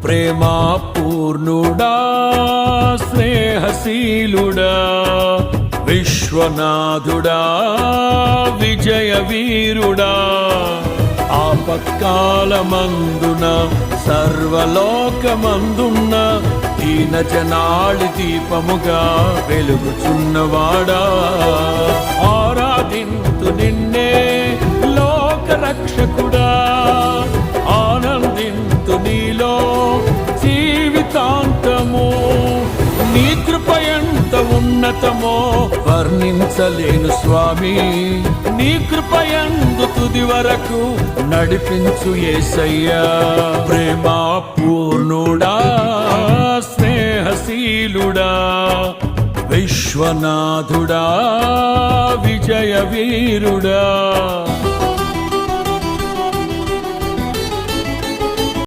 ప్రేమా పూర్ణుడా స్నేహశీలుడా విశ్వనాథుడా విజయ వీరుడా ఆపత్కాలమందున సర్వలోకమందున్న దీన జనాళి దీపముగా వెలుగుచున్నవాడా ఆరాధింతు నిన్నే లోక రక్షకుడా ఆనందింతు నీలో జీవితాంతము నీ కృప ఎంత ఉన్నతమో వర్ణించలేను స్వామి నీ కృప యందు తుది వరకు నడిపించు యేసయ్యా ప్రేమా పూర్ణుడా స్నేహశీలుడా విశ్వనాథుడా విజయ వీరుడా